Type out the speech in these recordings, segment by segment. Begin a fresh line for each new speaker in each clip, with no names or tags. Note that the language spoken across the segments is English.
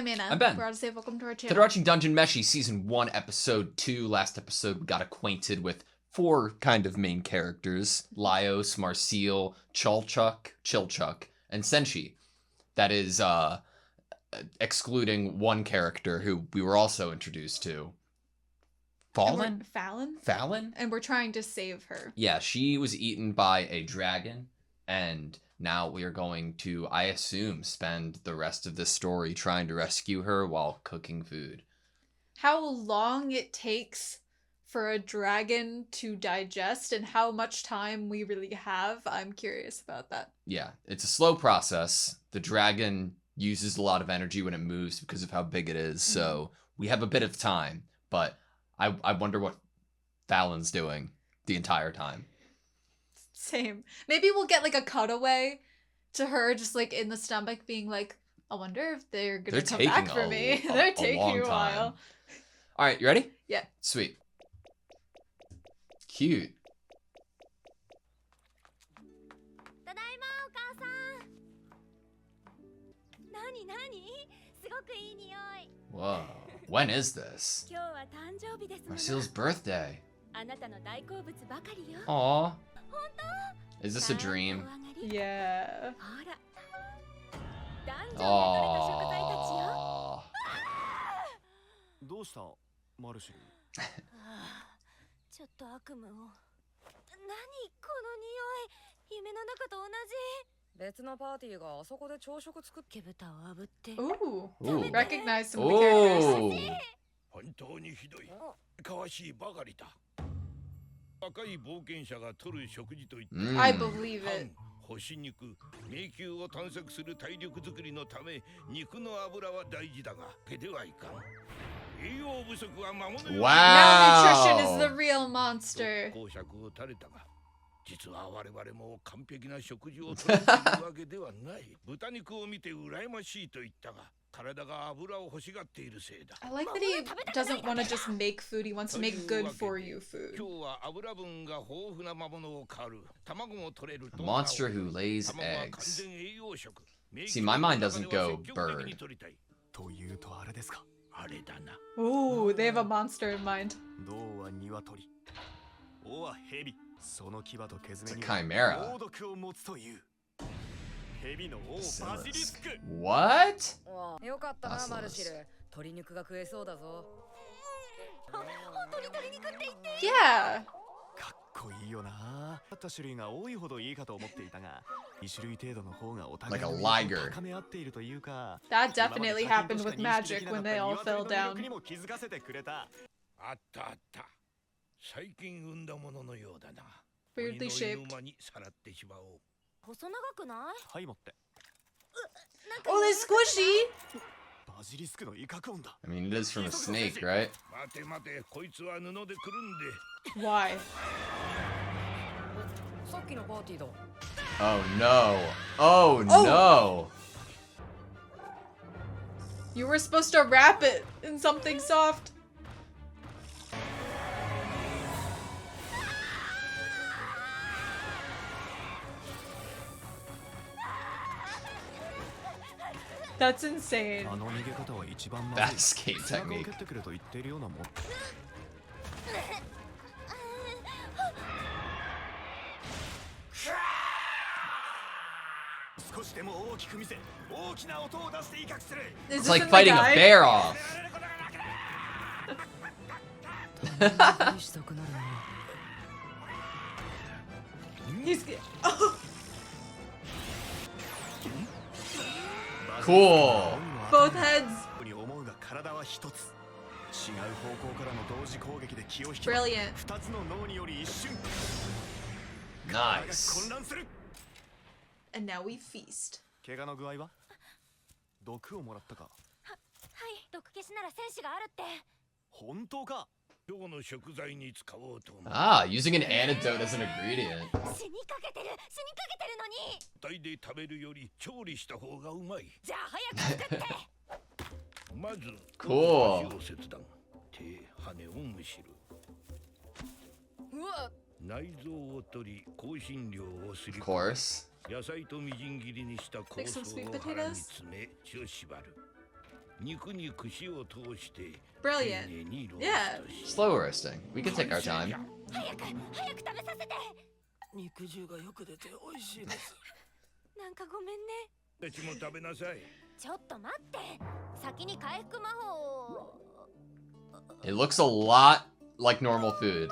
I'm Anna.
I'm Ben.
We're AutoSave. Welcome to our channel.
Today we're watching Dungeon Meshi Season 1, Episode 2. Last episode, we got acquainted with 4 kind of main characters. Laios, Marcel, Chilchuk, and Senshi. That is, excluding one character who we were also introduced to. Fallon?
Fallon? And we're trying to save her.
Yeah, she was eaten by a dragon, and now we are going to, I assume, spend the rest of this story trying to rescue her while cooking food.
How long it takes for a dragon to digest and how much time we really have, I'm curious about that.
Yeah, it's a slow process. The dragon uses a lot of energy when it moves because of how big it is, so we have a bit of time, but I wonder what Fallon's doing the entire time.
Same. Maybe we'll get like a cutaway to her just like in the stomach being like, I wonder if they're gonna come back for me. They're taking a while.
All right, you ready?
Yeah.
Sweet. Cute. Whoa. When is this? Marcel's birthday. Aww. Is this a dream?
Yeah.
Aww.
Ooh. Recognize some of the characters. I believe it.
Wow.
Malnutrition is the real monster. I like that he doesn't want to just make food, he wants to make good for you food.
A monster who lays eggs. See, my mind doesn't go bird.
Ooh, they have a monster in mind.
It's a chimera. Basilisk. What? Basilisk.
Yeah.
Like a liger.
That definitely happened with magic when they all fell down. Weirdly shaped. Oh, they're squishy!
I mean, it is from a snake, right?
Why?
Oh no. Oh no.
You were supposed to wrap it in something soft. That's insane.
That escape technique. It's like fighting a bear off.
He's oh.
Cool.
Both heads. Brilliant.
Nice.
And now we feast. Ah, using an antidote as an ingredient. Cool. Of course. Make some sweet potatoes. Brilliant. Yeah.
Slow roasting. We can take our time.
早く食べさせて。肉汁がよく出て美味しいです。なんかごめんね。うちも食べなさい。ちょっと待って。先に回復魔法を。
It looks a lot like normal food.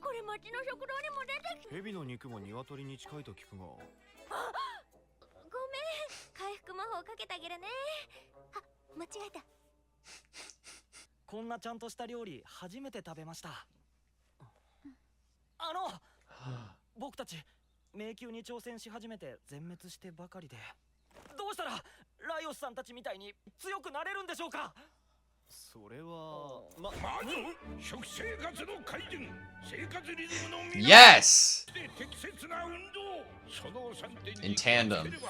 これ町の食堂にも出てき。蛇の肉も鶏に近いと聞くが。ごめん。回復魔法かけてあげるね。あ、間違えた。こんなちゃんとした料理初めて食べました。僕たち迷宮に挑戦し始めて全滅してばかりで、どうしたらライオスさんたちみたいに強くなれるんでしょうか。それはまず食生活の改善、生活リズムの見直し、
Yes!
適切な運動、その3点に
In tandem.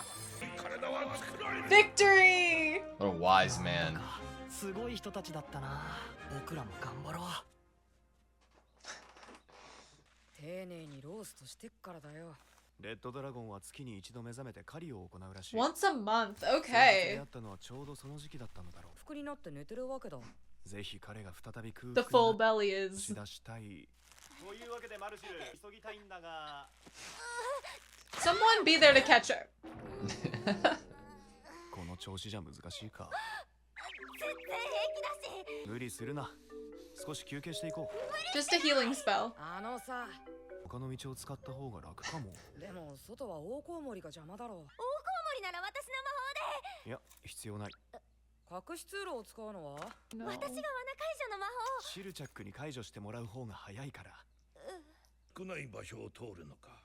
体は作られる。
Victory!
What a wise man.
すごい人たちだったな。僕らも頑張ろう。丁寧にローストしてっからだよ。レッドドラゴンは月に一度目覚めて狩りを行うらしい。
Once a month. Okay.
出会ったのはちょうどその時期だったのだろう。服になって寝てるわけだ。ぜひ彼が再び空
The
腹
full
に
belly
し
is.
出したい。というわけでマルシル、急ぎたいんだが。
Someone be there to catch her.
この調子じゃ難しいか。全然平気だし。無理するな。少し休憩していこう。
Just a healing spell.
さ、他の道を使った方が楽かも。でも外は大コウモリが邪魔だろう。大コウモリなら私の魔法で。いや、必要ない。隠し通路を使うのは？
No.
私が罠解除の魔法。シルチャックに解除してもらう方が早いから。少ない場所を通るのか。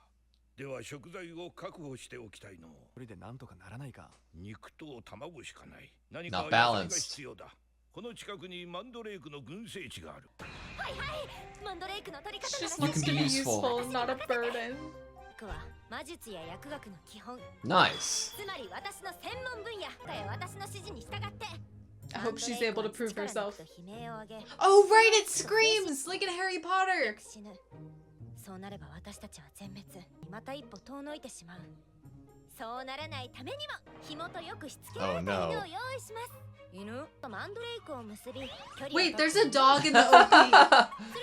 では食材を確保しておきたいの。これでなんとかならないか。肉と卵しかない。何か野菜が必要だ。この近くにマンドレークの群生地がある。はいはい。マンドレークの取り方
Just
が
wants to be useful, not a burden.
は魔術や薬学の基本。
Nice.
つまり私の専門分野。私の指示に従って。
I hope she's able to prove herself.
悲鳴を上げ。
Oh, right, it screams like in Harry Potter.
死ぬ。そうなれば私たちは全滅。また一歩遠のいてしまう。そうならないためにも紐とよくしつけられた犬を用意します。犬とマンドレークを結び。
Wait, there's a dog in the OP.
する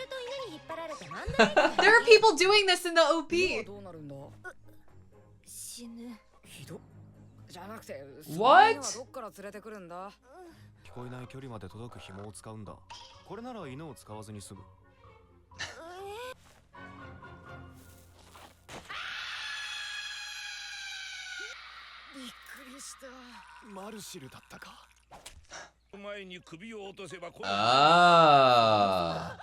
と犬に引っ張られてマンドレーク。
There are people doing this in the OP.
どうなるんだ。死ぬ。ひど。じゃなくて。
What?
どっから連れてくるんだ。聞こえない距離まで届く紐を使うんだ。これなら犬を使わずに済む。びっくりした。マルシルだったか。前に首を落とせば。
Ah.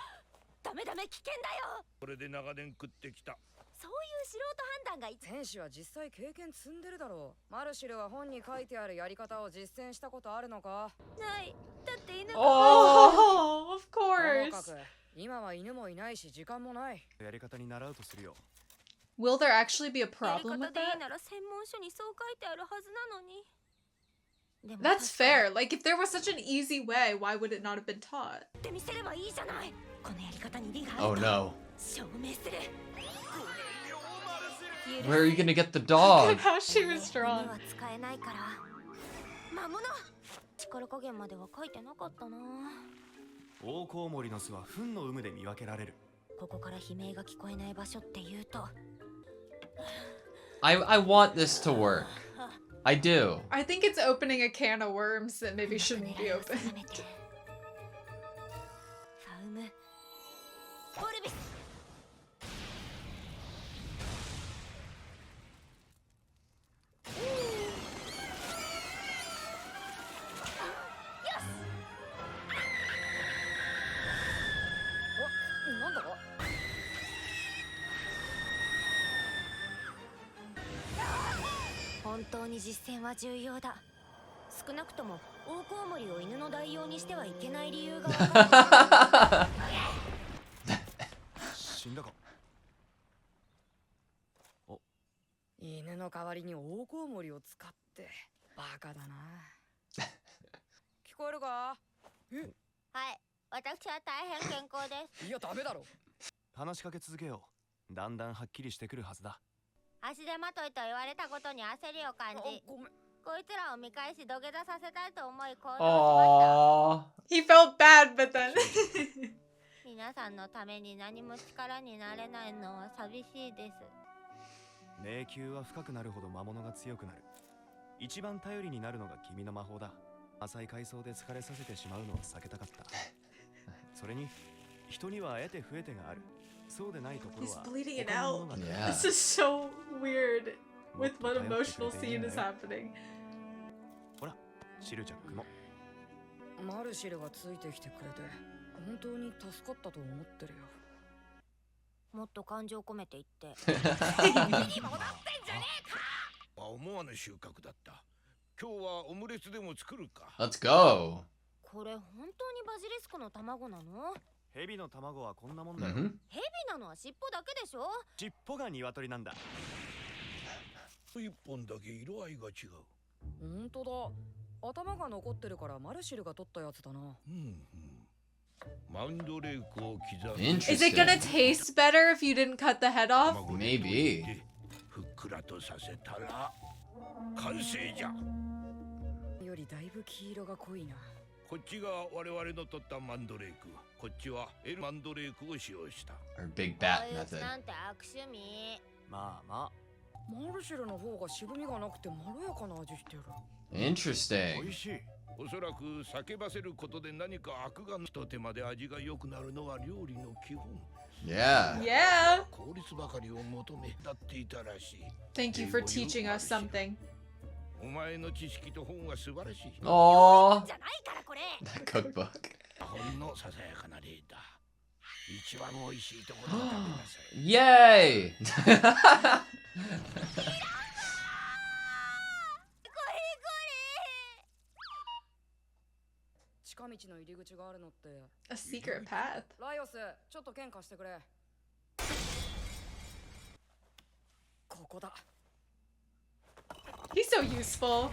ダメダメ、危険だよ。これで長年食ってきた。そういう素人判断が。選手は実際経験積んでるだろう。マルシルは本に書いてあるやり方を実践したことあるのか。ない。だって犬が。
Oh, of course.
今は犬もいないし時間もない。やり方に習うとするよ。
Will there actually be a problem with that? That's fair. Like, if there was such an easy way, why would it not have been taught?
Oh no. Where are you gonna get the dog?
How she was drawn.
大コウモリの巣は糞の有無で見分けられる。ここから悲鳴が聞こえない場所って言うと。
I want this to work. I do.
I think it's opening a can of worms that maybe shouldn't be open.
Aww.
He felt bad, but then
皆さんのために何も力になれないのは寂しいです。
迷宮は深くなるほど魔物が強くなる。一番頼りになるのが君の魔法だ。浅い階層で疲れさせてしまうのは避けたかった。それに人には得て増えてがある。そうでないところ
he's
は
bleeding it out.
Yeah.
This is so weird with what emotional scene is happening.
ほら、シルチャックも。
マルシルがついてきてくれて本当に助かったと思ってるよ。
もっと感情込めて言って。
思わぬ収穫だった。今日はオムレツでも作るか。
Let's go.
これ本当にバジリスクの卵なの？
ヘビの卵はこんなもんだよ。
Mhm.
ヘビなのは尻尾だけでしょ？
尻尾が鶏なんだ。
一本だけ色合いが違う。
本当だ。頭が残ってるからマルシルが取ったやつだな。
マウンドレークを刻む。
Is it gonna taste better if you didn't cut the head off?
Maybe.
ふっくらとさせたら完成じゃ。
よりだいぶ黄色が濃いな。
こっちが我々の取ったマンドレーク、こっちはエルマンドレークを使用した。
Our big bat
こいつ
method.
なんて悪趣味。
まあまあ。
マルシルの方が渋みがなくてまろやかな味してる。
Interesting.
美味しい。
おそらく叫ばせることで何か悪がひと手間で味が良くなるのは料理の基本。
Yeah.
Yeah.
効率ばかりを求めだっていたらしい。
Thank you for teaching us something.
お前の知識と本は素晴らしい。
Aww.
じゃないからこれ。
That cookbook.
ほんのささやかな例だ。一番美味しいところを食べなさい。
Yay!
近道の入り口があるのって。
A secret path.
ライオス、ちょっと剣貸してくれ。ここだ。
He's so useful.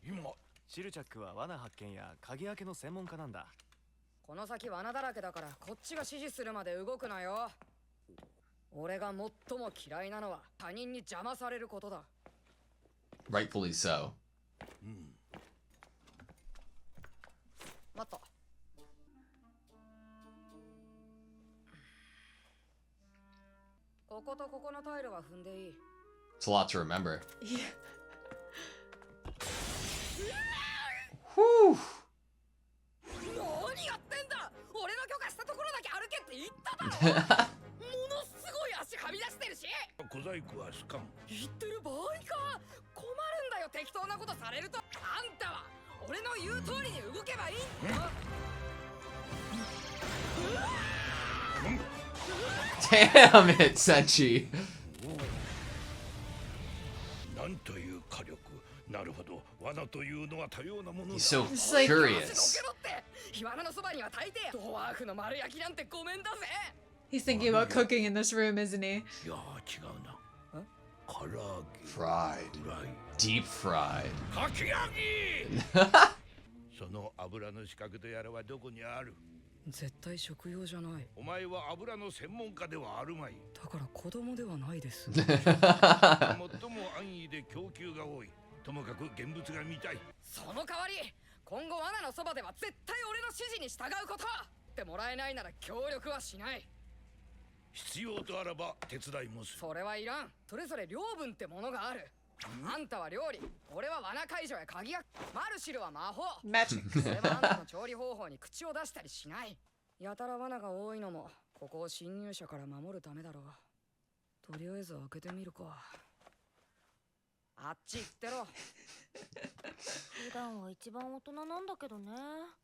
今
シルチャックは罠発見や鍵開けの専門家なんだ。
この先罠だらけだからこっちが指示するまで動くなよ。俺が最も嫌いなのは他人に邪魔されることだ。
Rightfully so.
待った。こことここのタイルは踏んでいい。
It's a lot to remember.
Yeah.
Whew.
何やってんだ。俺の許可したところだけ歩けって言っただろ。ものすごい足はみ出してるし。
小細工はスカン。
言ってる場合か。困るんだよ適当なことされると。あんたは俺の言う通りに動けばいいんだ。
Damn it, Senchi.
なんという火力。なるほど。罠というのは多様なものだ。
He's so
Just like-
curious.
どけろって。火花のそばには大抵ドワーフの丸焼きなんてごめんだぜ。
He's thinking about cooking in this room, isn't he?
いやー違うな。唐揚げ。
Fried.
フライ。
Deep fried.
かき揚げ。その油の資格とやらはどこにある？
絶対食用じゃない。
お前は油の専門家ではあるまい。
だから子供ではないです。
最も安易で供給が多い。ともかく現物が見たい。
その代わり今後罠のそばでは絶対俺の指示に従うことってもらえないなら協力はしない。
必要とあらば手伝いもする。
それはいらん。それぞれ領分ってものがある。あんたは料理、俺は罠解除や鍵やマルシルは魔法。
Magic.
俺はあんたの調理方法に口を出したりしない。やたら罠が多いのもここを侵入者から守るためだろう。とりあえず開けてみるか。あっち行ってろ。
普段は一番大人なんだけどね。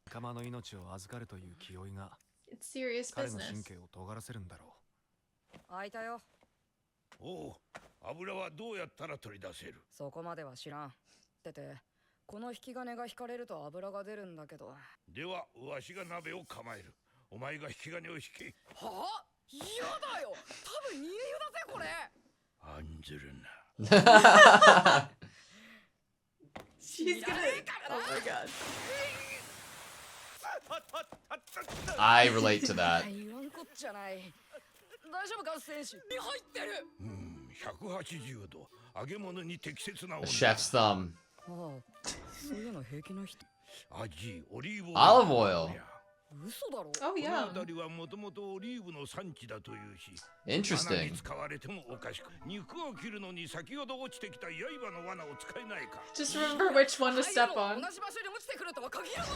仲間の命を預かるという気負いが
It's serious
彼の神
business.
経を尖らせるんだろ
開いたよ。
おう、油はどうやったら取り出せる？
そこまでは知らん。ってて、この引き金が引かれると油が出るんだけど。
では、わしが鍋を構える。お前が引き金を引け。
はあ？嫌だよ。多分煮え湯だぜこれ。
案ずるな。
She's gonna. Oh my god.
I relate to that.
言わんこっちゃない。大丈夫か選手？入ってる。
A chef's thumb.
ああ、そういうの平気な人。
Olive oil.
嘘だろ。
Oh
この
yeah.
辺りはもともとオリーブの産地だというし、
Interesting.
罠に使われてもおかしく、肉を切るのに先ほど落ちてきた刃の罠を使えないか。
Just remember which one to step
同
on.
じ場所に落ちてくるとは限らん。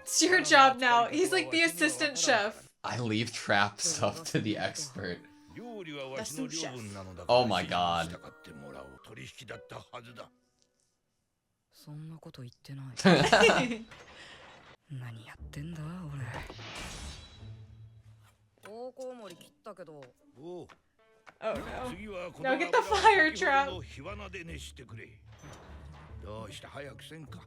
It's your job now. He's like the assistant chef.
I leave trap stuff to the expert.
料理はわしの領分なのだ
Oh my god.
従ってもらう取引だったはずだ。
そんなこと言ってない。何やってんだ俺。大コウモリ切ったけど。
おう、
Oh no.
次はこ
Now get the fire
先
trap.
ほどの火花で熱してくれ。どうして早くせんか。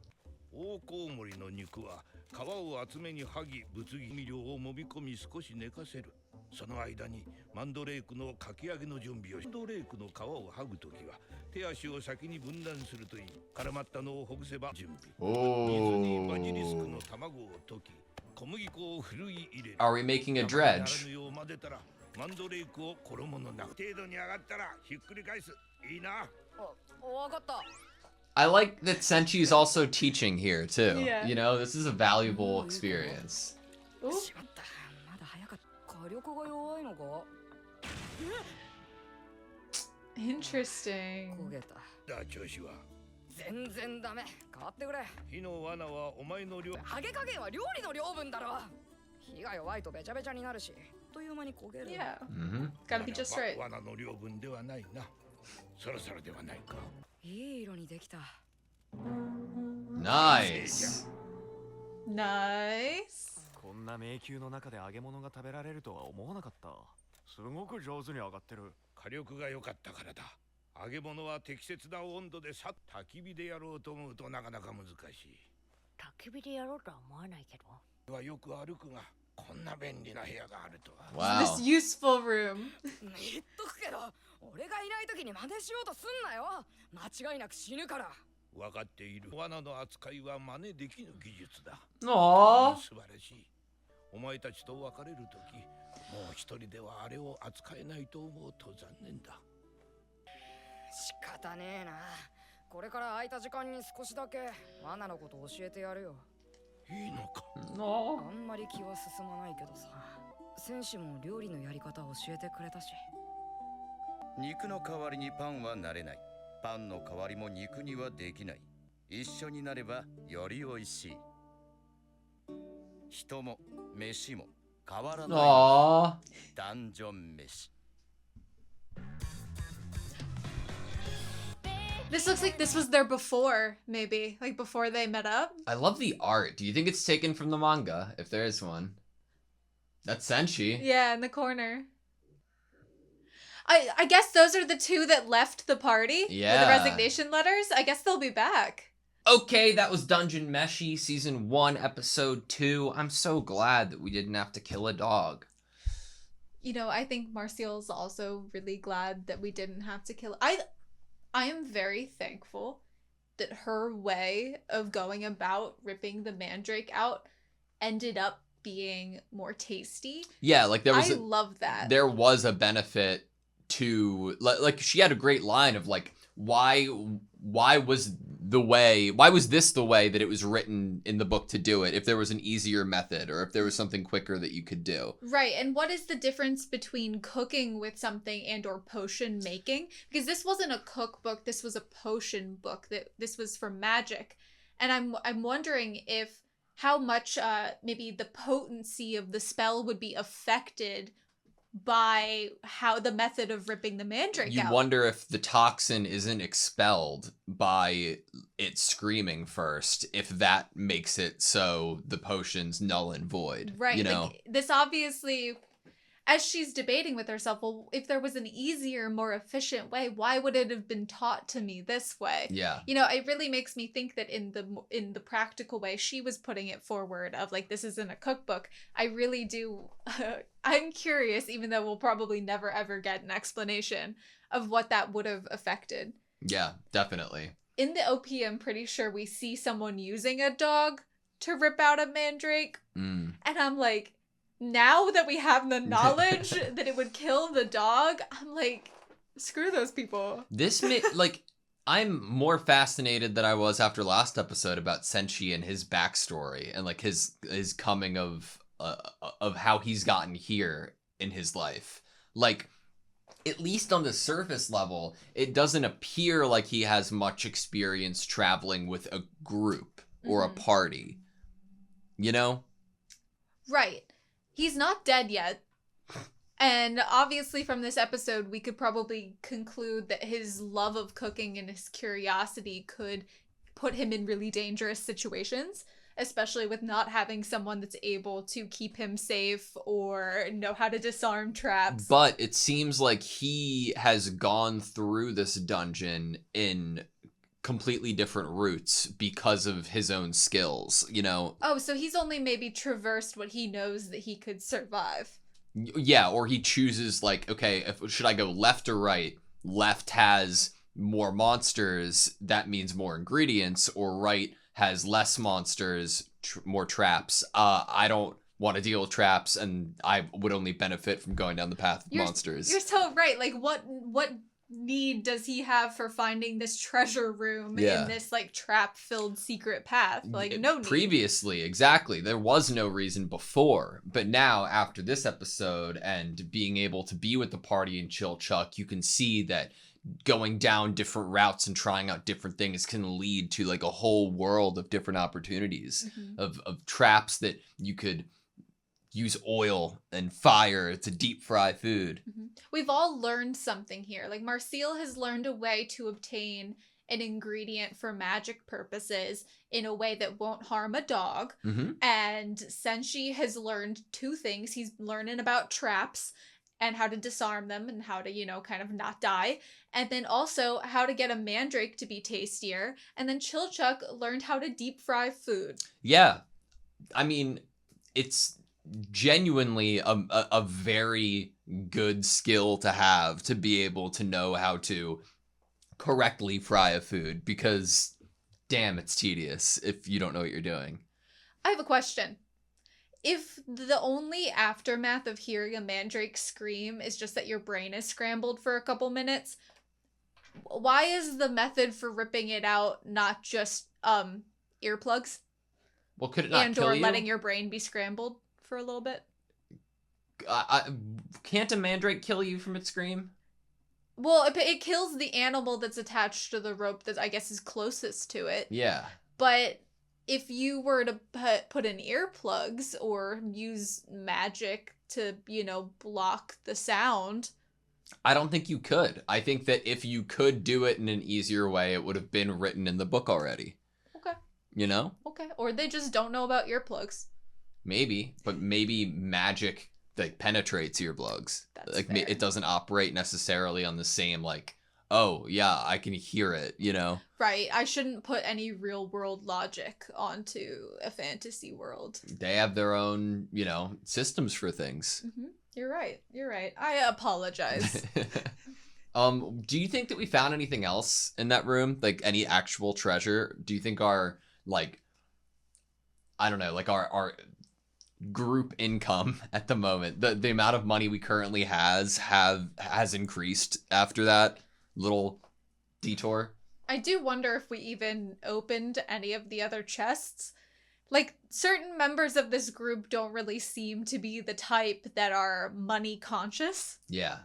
大コウモリの肉は皮を厚めに剥ぎ、ぶつ切り料を揉み込み少し寝かせる。その間にマンドレークのかき揚げの準備をし、マンドレークの皮を剥ぐときは手足を先に分断するといい。絡まったのをほぐせば準備。水にバジリスクの卵を溶き、小麦粉をふるい入れる。
Are we making a
なら
dredge?
ぬよう混ぜたらマンドレークを衣の中程度に上がったらひっくり返す。いいな。
わかった。
I like that Senshi is also teaching here too.
Yeah.
You know, this is a valuable experience.
Ooh.
しまった。まだ早かった。火力が弱いのか。
Interesting.
焦げた。
だ調子は。
全然ダメ。変わってくれ。
火の罠はお前の量。
揚げ加減は料理の量分だろ。火が弱いとべちゃべちゃになるし、あっという間に焦げる。
Yeah.
Mm-hmm.
Gotta be just right.
罠の量分ではないな。そろそろではないか。
いい色にできた。
Nice.
Nice.
こんな迷宮の中で揚げ物が食べられるとは思わなかった。すごく上手に揚がってる。
火力が良かったからだ。揚げ物は適切な温度でさっ焚き火でやろうと思うとなかなか難しい。
焚き火でやろうとは思わないけど。
はよく歩くが、こんな便利な部屋があるとは。
Wow.
This useful room.
言っとくけど、俺がいない時に真似しようとすんなよ。間違いなく死ぬから。
分かっている。罠の扱いは真似できぬ技術だ。
Aww.
素晴らしい。お前たちと別れる時、もう一人ではあれを扱えないと思うと残念だ。
仕方ねえな。これから空いた時間に少しだけ罠のこと教えてやるよ。
いいのか。
Aww.
あんまり気は進まないけどさ。戦士も料理のやり方を教えてくれたし。
肉の代わりにパンはなれない。パンの代わりも肉にはできない。一緒になればよりおいしい。人も飯も変わらない。
Aww.
ダンジョン飯。
This looks like this was there before, maybe. Like before they met up.
I love the art. Do you think it's taken from the manga, if there is one? That's Senshi.
Yeah, in the corner. I guess those are the two that left the party with
Yeah.
the resignation letters. I guess they'll be back.
Okay, that was Dungeon Meshi, Season 1, Episode 2. I'm so glad that we didn't have to kill a dog.
You know, I think Marcial's also really glad that we didn't have to kill. I am very thankful that her way of going about ripping the mandrake out ended up being more tasty.
Yeah, like there was
I love that.
there was a benefit to like she had a great line of like why was this the way that it was written in the book to do it if there was an easier method or if there was something quicker that you could do.
Right, and what is the difference between cooking with something and or potion making? Because this wasn't a cookbook, this was a potion book. This was for magic. And I'm wondering if how much maybe the potency of the spell would be affected by how the method of ripping the mandrake
You
out.
wonder if the toxin isn't expelled by it screaming first, if that makes it so the potion's null and void.
Right,
You know?
like this obviously, as she's debating with herself, well, if there was an easier, more efficient way, why would it have been taught to me this way?
Yeah.
You know, it really makes me think that in the practical way she was putting it forward of like, this isn't a cookbook. I really do, I'm curious, even though we'll probably never ever get an explanation of what that would have affected.
Yeah, definitely.
In the OP, I'm pretty sure we see someone using a dog to rip out a mandrake.
Mm.
And I'm like, now that we have the knowledge that it would kill the dog, I'm like, screw those people.
This I'm more fascinated than I was after last episode about Senshi and his backstory and like his coming of how he's gotten here in his life. Like, at least on the surface level, it doesn't appear like he has much experience traveling with a group or a party. You know?
Right. He's not dead yet. And obviously from this episode, we could probably conclude that his love of cooking and his curiosity could put him in really dangerous situations, especially with not having someone that's able to keep him safe or know how to disarm traps.
But it seems like he has gone through this dungeon in completely different routes because of his own skills, you know?
Oh, so he's only maybe traversed what he knows that he could survive.
Yeah, or he chooses like, okay, should I go left or right? Left has more monsters, that means more ingredients, or right has less monsters, more traps. I don't want to deal with traps, and I would only benefit from going down the path of monsters.
You're so right. Like, what need does he have for finding this treasure room in this like trap-filled secret path? Like, no need.
Previously, exactly. There was no reason before. But now, after this episode and being able to be with the party in Chilchuck, you can see that going down different routes and trying out different things can lead to like a whole world of different opportunities of traps that you could use oil and fire to deep fry food.
We've all learned something here. Like, Marcille has learned a way to obtain an ingredient for magic purposes in a way that won't harm a dog. And Senshi has learned two things. He's learning about traps and how to disarm them and how to, you know, kind of not die. And then also how to get a mandrake to be tastier. And then Chilchuck learned how to deep fry food.
Yeah. I mean, it's genuinely a very good skill to have, to be able to know how to correctly fry a food, because damn, it's tedious if you don't know what you're doing.
I have a question. If the only aftermath of hearing a mandrake scream is just that your brain is scrambled for a couple minutes, why is the method for ripping it out not just earplugs?
Well, could it not kill you?
And or letting your brain be scrambled for a little bit?
Can't a mandrake kill you from its scream?
Well, it kills the animal that's attached to the rope that I guess is closest to it.
Yeah.
But if you were to put in earplugs or use magic to, you know, block the sound...
I don't think you could. I think that if you could do it in an easier way, it would have been written in the book already.
Okay.
You know?
Okay. Or they just don't know about earplugs.
Maybe, but maybe magic like penetrates earplugs.
That's
like
fair.
It doesn't operate necessarily on the same like, oh yeah, I can hear it, you know?
Right. I shouldn't put any real world logic onto a fantasy world.
They have their own, you know, systems for things.
You're right. You're right. I apologize.
Do you think that we found anything else in that room? Like any actual treasure? Do you think our like, I don't know, like our group income at the moment, the amount of money we currently has increased after that little detour?
I do wonder if we even opened any of the other chests. Like, certain members of this group don't really seem to be the type that are money conscious.
Yeah.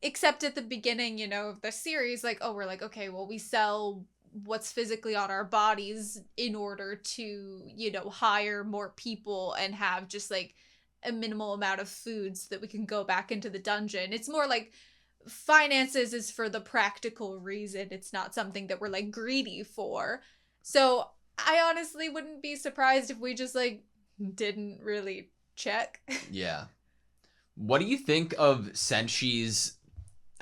Except at the beginning, you know, of the series, like, oh, we're like, okay, well, we sell what's physically on our bodies in order to, you know, hire more people and have just, like, a minimal amount of food so that we can go back into the dungeon. It's more like finances is for the practical reason. It's not something that we're, like, greedy for. So I honestly wouldn't be surprised if we just, like, didn't really check.
Yeah. What do you think of Senshi's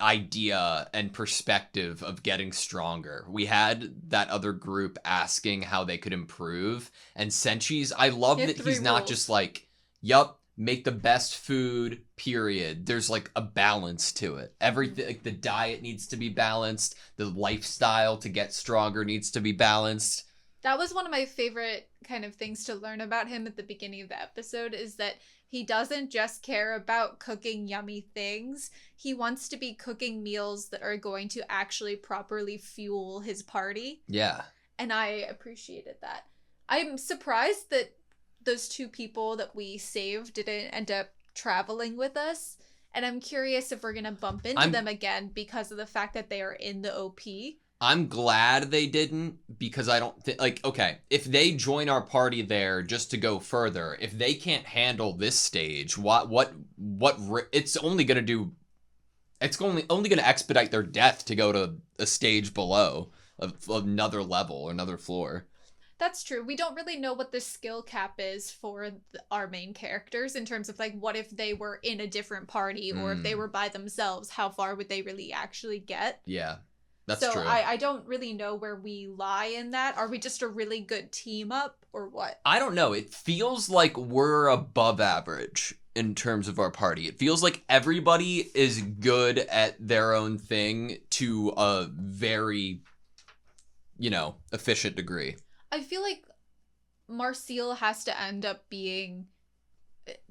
idea and perspective of getting stronger? We had that other group asking how they could improve, and Senshi's, I love that he's not just like, yup, make the best food, period. There's like a balance to it. Everything, like the diet needs to be balanced, the lifestyle to get stronger needs to be balanced.
That was one of my favorite kind of things to learn about him at the beginning of the episode, is that he doesn't just care about cooking yummy things. He wants to be cooking meals that are going to actually properly fuel his party.
Yeah.
And I appreciated that. I'm surprised that those two people that we saved didn't end up traveling with us. And I'm curious if we're going to bump into them again because of the fact that they are in the OP.
I'm glad they didn't, because I don't think, like, okay, if they join our party there just to go further, if they can't handle this stage, it's only going to do, it's only going to expedite their death to go to a stage below, another level or another floor.
That's true. We don't really know what the skill cap is for our main characters in terms of, like, what if they were in a different party or if they were by themselves, how far would they really actually get?
Yeah. That's
so
true.
I don't really know where we lie in that. Are we just a really good team up or what?
I don't know. It feels like we're above average in terms of our party. It feels like everybody is good at their own thing to a very, efficient degree.
I feel like Marcel has to end up being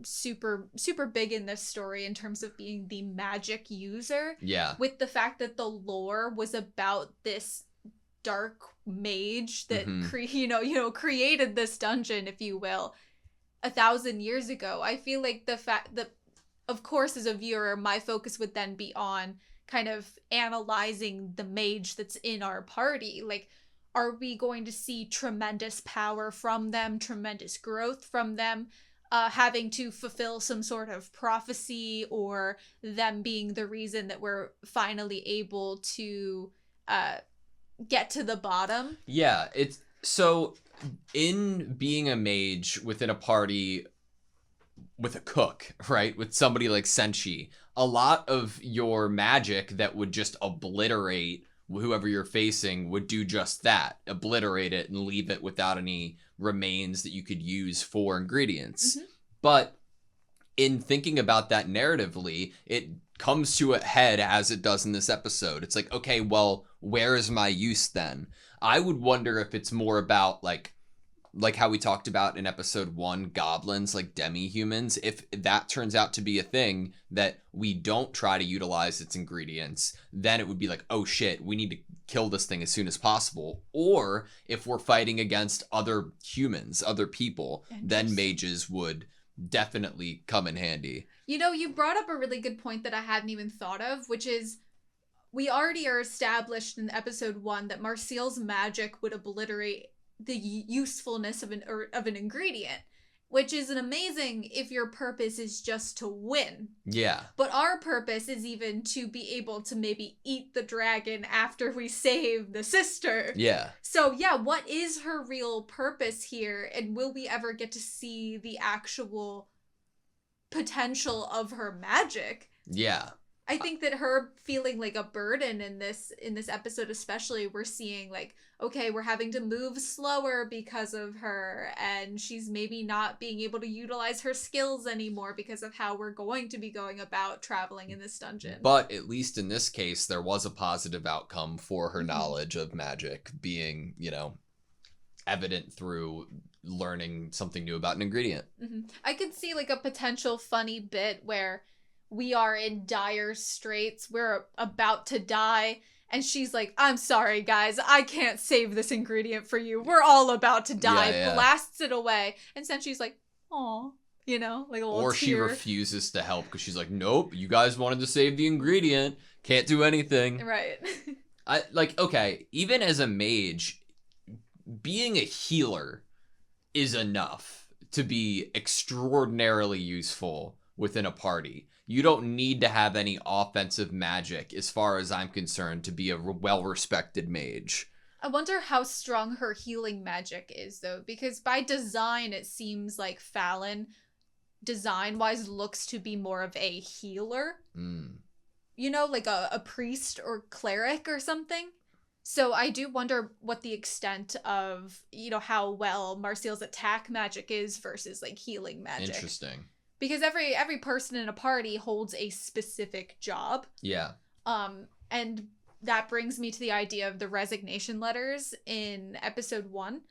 super super big in this story in terms of being the magic user.
Yeah.
With the fact that the lore was about this dark mage that created this dungeon, if you will, 1,000 years ago. I feel like the fact that, of course, as a viewer, my focus would then be on kind of analyzing the mage that's in our party. Like, are we going to see tremendous power from them, tremendous growth from them? Having to fulfill some sort of prophecy, or them being the reason that we're finally able to get to the bottom.
Yeah, it's so in being a mage within a party with a cook, right? With somebody like Senshi, a lot of your magic that would just obliterate whoever you're facing would do just that, obliterate it and leave it without any remains that you could use for ingredients. Mm-hmm. But in thinking about that narratively, it comes to a head as it does in this episode. It's like, okay, well, where is my use then? I would wonder if it's more about like how we talked about in episode 1, goblins, like demi-humans. If that turns out to be a thing that we don't try to utilize its ingredients, then it would be like, oh shit, we need to kill this thing as soon as possible. Or if we're fighting against other humans, other people, then mages would definitely come in handy.
You brought up a really good point that I hadn't even thought of, which is we already are established in episode 1 that Marcel's magic would obliterate the usefulness of an ingredient, which is an amazing if your purpose is just to win.
Yeah.
But our purpose is even to be able to maybe eat the dragon after we save the sister.
Yeah.
So yeah, what is her real purpose here, and will we ever get to see the actual potential of her magic?
Yeah.
I think that her feeling like a burden in this episode especially, we're seeing like, okay, we're having to move slower because of her, and she's maybe not being able to utilize her skills anymore because of how we're going to be going about traveling in this dungeon.
But at least in this case, there was a positive outcome for her knowledge of magic being, evident through learning something new about an ingredient.
Mm-hmm. I could see like a potential funny bit where we are in dire straits, we're about to die, and she's like, I'm sorry guys, I can't save this ingredient for you, we're all about to die. Blasts it away, and then she's like, aw, like a little
or
tear.
She refuses to help because she's like, nope, you guys wanted to save the ingredient, can't do anything.
Right.
Okay, even as a mage, being a healer is enough to be extraordinarily useful within a party. You don't need to have any offensive magic, as far as I'm concerned, to be a well-respected mage.
I wonder how strong her healing magic is, though, because by design, it seems like Fallon, design-wise, looks to be more of a healer. Like a priest or cleric or something. So I do wonder what the extent of, how well Marcel's attack magic is versus, like, healing magic.
Interesting.
Because every person in a party holds a specific job.
Yeah.
And that brings me to the idea of the resignation letters in episode 1.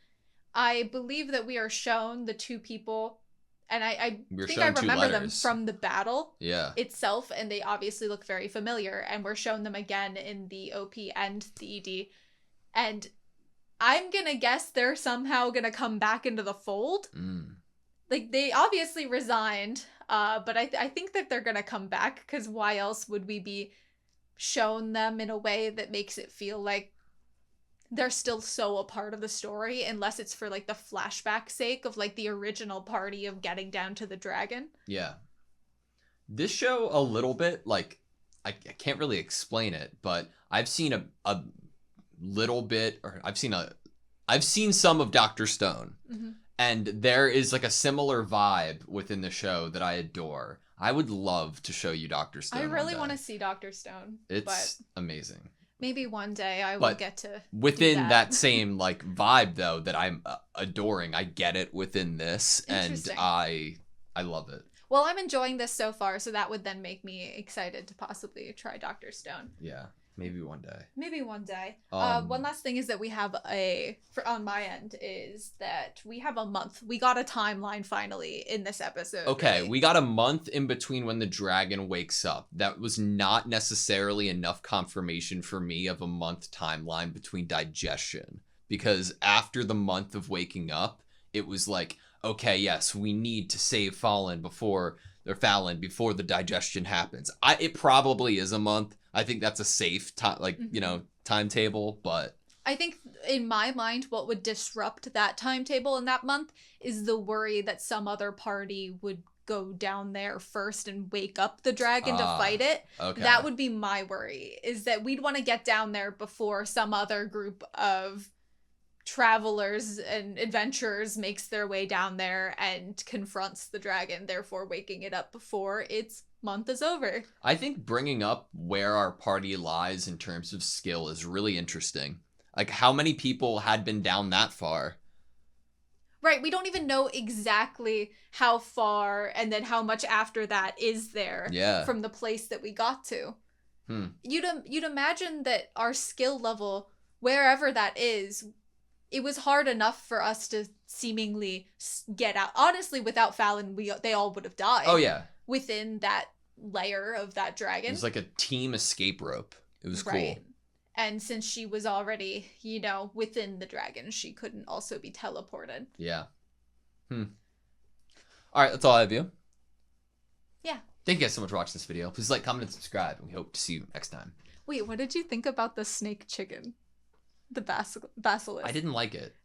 I believe that we are shown the two people, and I
We're
think I
shown two
remember them
letters.
from the battle
Yeah.
itself, and they obviously look very familiar, and we're shown them again in the OP and the ED. And I'm gonna guess they're somehow gonna come back into the fold. Like, they obviously resigned, but I think that they're gonna come back, because why else would we be shown them in a way that makes it feel like they're still so a part of the story, unless it's for, like, the flashback sake of, like, the original party of getting down to the dragon.
Yeah. This show, a little bit, like, I can't really explain it, but I've seen a little bit, or I've seen some of Dr. Stone. And there is, like, a similar vibe within the show that I adore. I would love to show you Dr. Stone.
I really want to see Dr. Stone.
It's amazing.
Maybe one day I will get to
within
do
that same, like, vibe, though, that I'm adoring. I get it within this, and I love it.
Well, I'm enjoying this so far, so that would then make me excited to possibly try Dr. Stone.
Yeah, maybe one day.
Maybe one day. One last thing is that we have on my end, is that we have a month. We got a timeline finally in this episode.
Okay,
right?
we got a month in between when the dragon wakes up. That was not necessarily enough confirmation for me of a month timeline between digestion. Because after the month of waking up, it was like, okay, yes, we need to save Fallon before the digestion happens. It probably is a month. I think that's a safe timetable, but
I think in my mind, what would disrupt that timetable in that month is the worry that some other party would go down there first and wake up the dragon to fight it.
Okay.
That would be my worry, is that we'd want to get down there before some other group of travelers and adventurers makes their way down there and confronts the dragon, therefore waking it up before its month is over.
I think bringing up where our party lies in terms of skill is really interesting. Like, how many people had been down that far?
Right, we don't even know exactly how far and then how much after that is there from the place that we got to. You'd imagine that our skill level, wherever that is, it was hard enough for us to seemingly get out. Honestly, without Fallon, they all would have died.
Oh, yeah.
Within that layer of that dragon.
It was like a team escape rope. It was cool.
And since she was already, within the dragon, she couldn't also be teleported.
Yeah. All right, that's all I have you.
Yeah.
Thank you guys so much for watching this video. Please like, comment, and subscribe, and we hope to see you next time.
Wait, what did you think about the snake chicken? The basilisk.
I didn't like it.